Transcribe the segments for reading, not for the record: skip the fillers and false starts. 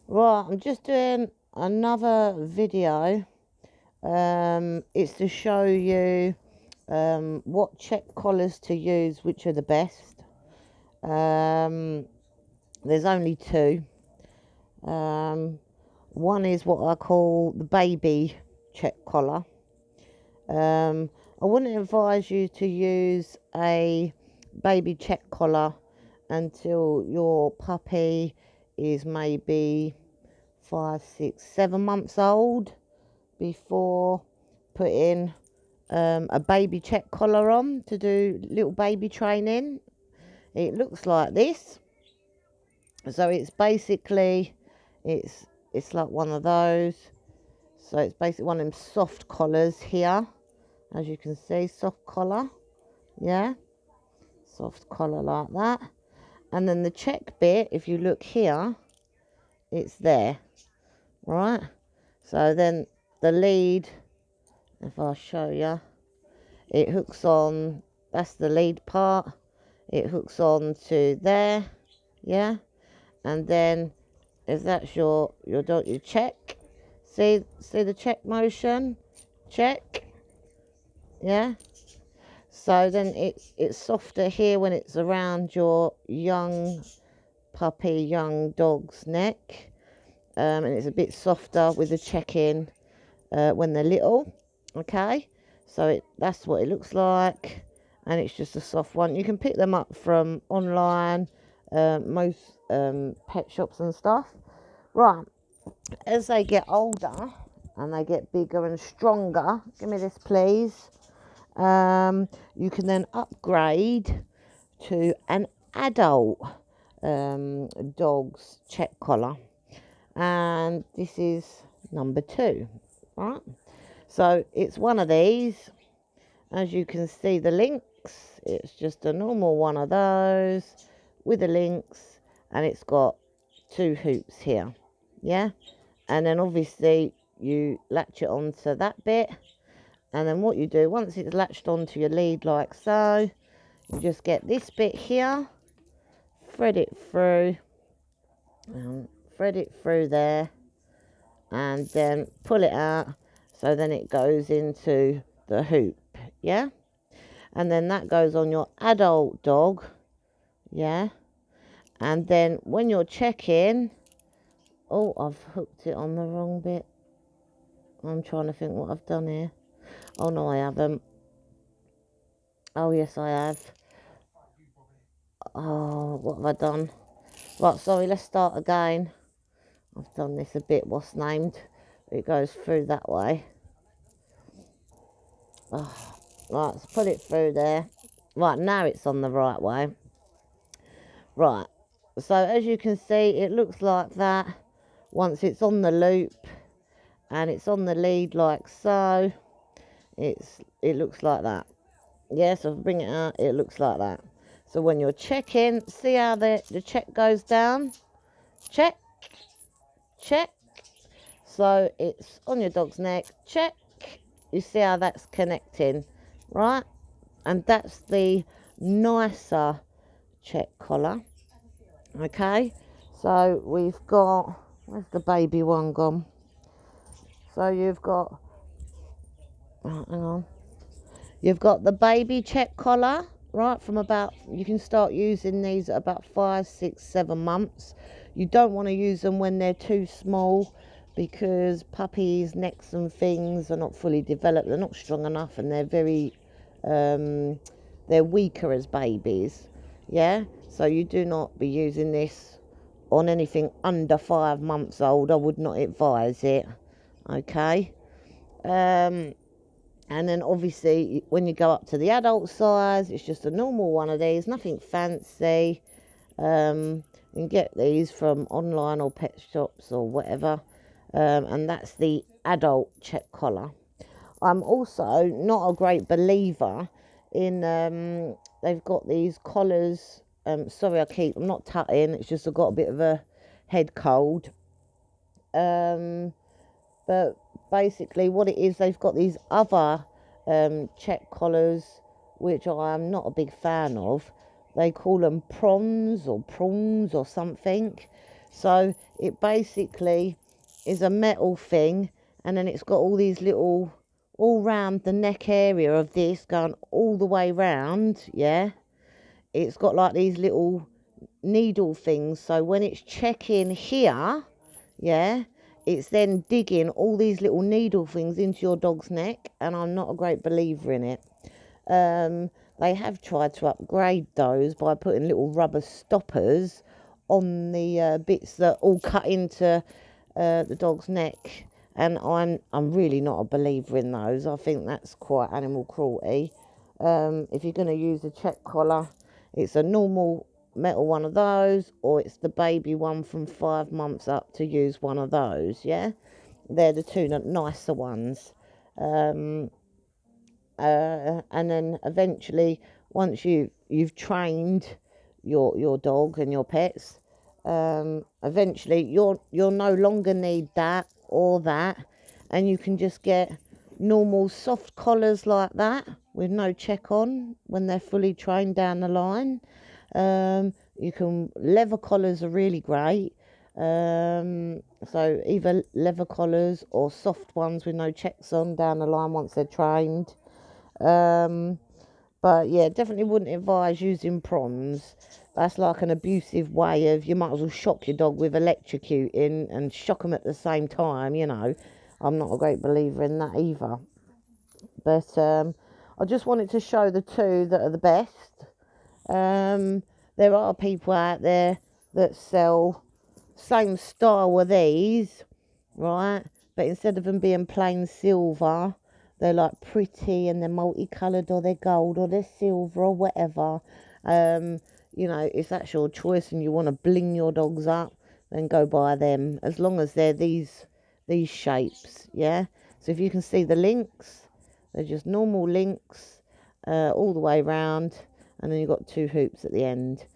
Right, I'm just doing another video. It's to show you what check collars to use, which are the best. There's only two. One is what I call the baby check collar. I wouldn't advise you to use a baby check collar until your puppy is maybe 5, 6, 7 months old, before putting a baby check collar on to do little baby training. It looks like this. So it's basically, it's like one of those. So it's basically one of them soft collars here, as you can see, soft collar. Yeah, soft collar like that. And then the check bit, if you look here, it's there, right? So then the lead, if I show you, it hooks on, that's the lead part. It hooks on to there, yeah. And then if that's your dog, you check. See the check motion? Check, yeah. So then it's softer here when it's around your young puppy, young dog's neck. And it's a bit softer with the check-in when they're little. Okay, so that's what it looks like, and it's just a soft one. You can pick them up from online, most pet shops and stuff. Right, as they get older and they get bigger and stronger, give me this please, you can then upgrade to an adult dog's check collar, and this is number 2, right? So it's one of these. As you can see, the links, it's just a normal one of those with the links, and it's got 2 hoops here, yeah. And then obviously you latch it onto that bit, and then what you do, once it's latched onto your lead like so, you just get this bit here, thread it through, there, and then pull it out, so then it goes into the hoop, yeah. And then that goes on your adult dog, yeah. And then when you're checking, oh, I've hooked it on the wrong bit. I'm trying to think what I've done here. Oh no, I haven't. Oh yes, I have. Oh, what have I done? Right, sorry, let's start again. I've done this a bit, what's named. It goes through that way. Oh, right, let's put it through there. Right, now it's on the right way. Right, so as you can see, it looks like that once it's on the loop and it's on the lead like so. It looks like that. Yeah, so if I bring it out, it looks like that. So when you're checking, see how the check goes down? Check, check. So it's on your dog's neck, check. You see how that's connecting, right? And that's the nicer check collar. Okay, so we've got, where's the baby one gone? So you've got, oh, hang on, you've got the baby check collar, right, from about, you can start using these at about 5, 6, 7 months. You don't want to use them when they're too small, because puppies' necks and things are not fully developed, they're not strong enough, and they're very they're weaker as babies, yeah. So you do not be using this on anything under 5 months old. I would not advise it, okay. And then obviously when you go up to the adult size, it's just a normal one of these, nothing fancy. You can get these from online or pet shops or whatever, and that's the adult check collar. I'm also not a great believer in, they've got these collars, sorry I'm not tutting, it's just I've got a bit of a head cold. But basically what it is, they've got these other check collars, which I am not a big fan of. They call them prawns or something. So it basically is a metal thing, and then it's got all these little, all round the neck area of this, going all the way round, yeah. It's got like these little needle things, so when it's checking here, yeah, it's then digging all these little needle things into your dog's neck, and I'm not a great believer in it. They have tried to upgrade those by putting little rubber stoppers on the bits that all cut into the dog's neck, and I'm really not a believer in those. I think that's quite animal cruelty. If you're going to use a check collar, it's a normal metal one of those, or it's the baby one from 5 months up to use one of those. Yeah, they're the two nicer ones. And then eventually, once you've trained your dog and your pets, eventually you'll no longer need that or that, and you can just get normal soft collars like that with no check on when they're fully trained down the line. You can, leather collars are really great. So either leather collars or soft ones with no checks on down the line once they're trained. But yeah, definitely wouldn't advise using prongs. That's like an abusive way of, you might as well shock your dog with electrocuting and shock them at the same time, you know. I'm not a great believer in that either. But I just wanted to show the two that are the best. There are people out there that sell same style of these, right? But instead of them being plain silver, they're like pretty, and they're multicolored, or they're gold, or they're silver, or whatever. You know, if that's your choice and you want to bling your dogs up, then go buy them, as long as they're these shapes, yeah. So if you can see the links, they're just normal links all the way around, and then you've got two hoops at the end.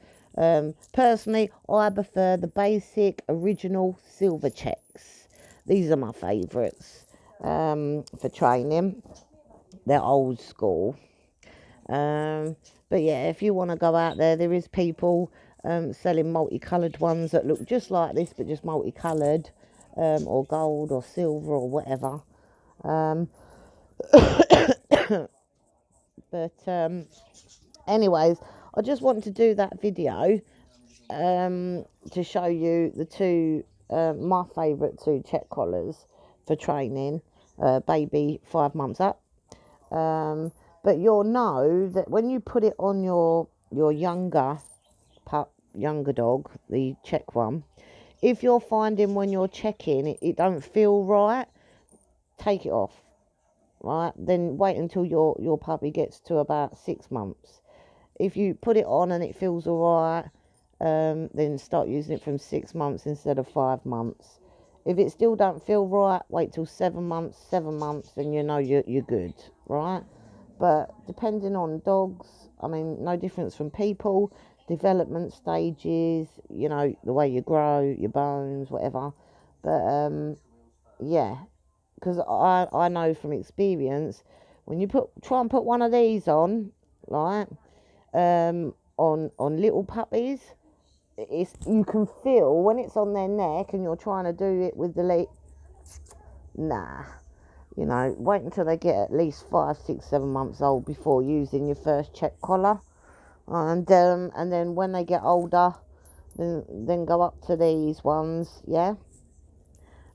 Personally, I prefer the basic original silver checks. These are my favourites for training. They're old school. But yeah, if you want to go out there, there is people selling multicoloured ones that look just like this, but just multicoloured, or gold or silver or whatever. But anyways, I just wanted to do that video to show you the two, my favourite two check collars for training baby 5 months up. But you'll know that when you put it on your younger younger dog, the check one, if you're finding when you're checking it don't feel right, take it off, right? Then wait until your puppy gets to about 6 months. If you put it on and it feels all right, then start using it from 6 months instead of 5 months. If it still don't feel right, wait till 7 months. 7 months, then you know you're good, right? But depending on dogs, I mean, no difference from people, development stages, you know, the way you grow, your bones, whatever. But yeah, because I know from experience, when you try and put one of these on, right, on little puppies, it's, you can feel when it's on their neck and you're trying to do it with the leg. Nah, you know, wait until they get at least 5, 6, 7 months old before using your first check collar, and then when they get older, then go up to these ones, yeah.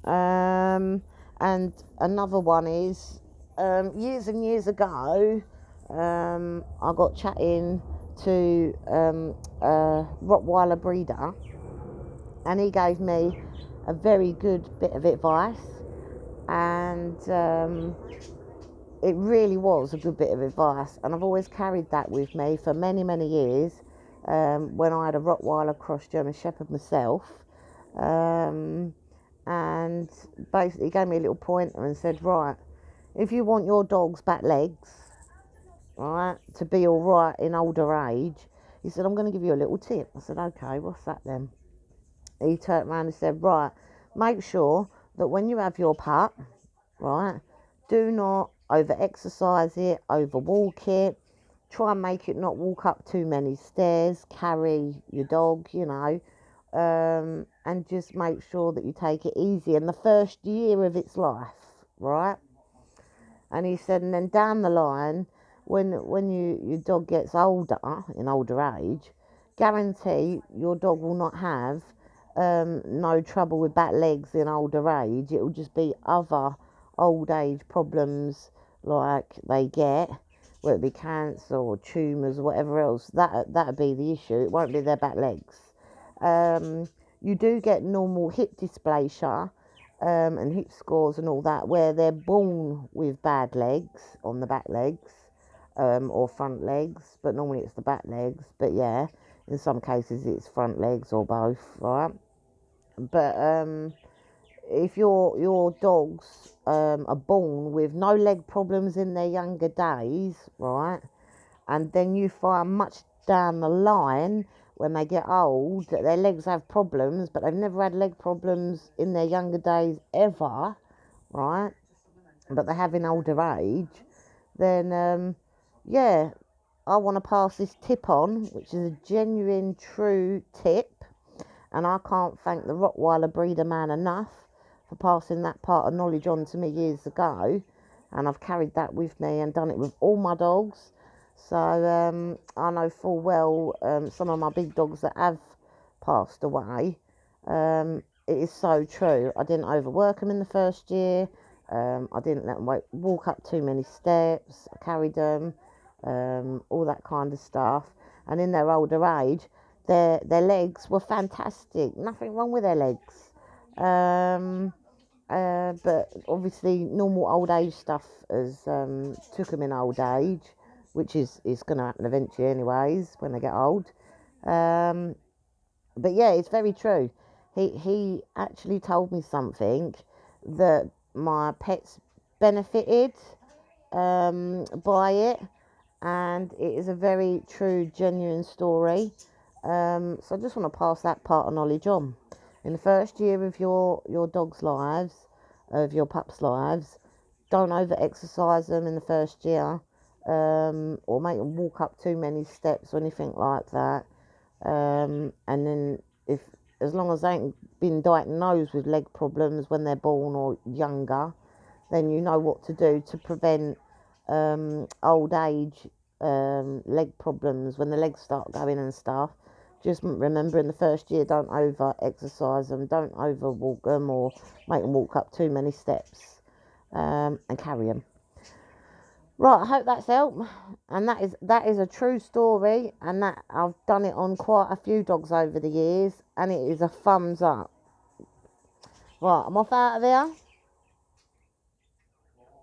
And another one is, years and years ago, I got chatting to a Rottweiler breeder, and he gave me a very good bit of advice, and it really was a good bit of advice, and I've always carried that with me for many, many years. When I had a Rottweiler cross German Shepherd myself, and basically gave me a little pointer and said, right, if you want your dog's back legs, right, to be all right in older age, he said, I'm going to give you a little tip. I said, okay, what's that then? He turned around and said, right, make sure that when you have your pup, right, do not over exercise it, over walk it, try and make it not walk up too many stairs, carry your dog, you know, and just make sure that you take it easy in the first year of its life, right? And he said, and then down the line, when your dog gets older, in older age, guarantee your dog will not have no trouble with back legs in older age. It will just be other old age problems like they get, whether it be cancer or tumours or whatever else. That'd be the issue. It won't be their back legs. You do get normal hip dysplasia and hip scores and all that, where they're born with bad legs on the back legs or front legs, but normally it's the back legs. But yeah, in some cases it's front legs or both, right? But if your dogs are born with no leg problems in their younger days, right, and then you find much down the line when they get old that their legs have problems, but they've never had leg problems in their younger days ever, right? But they have in older age, then yeah, I want to pass this tip on, which is a genuine, true tip, and I can't thank the Rottweiler breeder man enough for passing that part of knowledge on to me years ago, and I've carried that with me and done it with all my dogs. So I know full well some of my big dogs that have passed away. It is so true. I didn't overwork them in the first year. I didn't let them walk up too many steps. I carried them, all that kind of stuff. And in their older age, their legs were fantastic. Nothing wrong with their legs. But obviously normal old age stuff has took them in old age, which is going to happen eventually anyways when they get old. But yeah, it's very true. He actually told me something that my pets benefited by it, and it is a very true, genuine story. So I just want to pass that part of knowledge on. In the first year of your dog's lives, of your pup's lives, don't over exercise them in the first year, or make them walk up too many steps or anything like that. And then if as long as they ain't been diagnosed with leg problems when they're born or younger, then you know what to do to prevent old age leg problems when the legs start going and stuff. Just remember, in the first year, don't over exercise them, don't over walk them or make them walk up too many steps, and carry them. Right, I hope that's helped, and that is a true story, and that I've done it on quite a few dogs over the years, and it is a thumbs up. Right, I'm off out of here.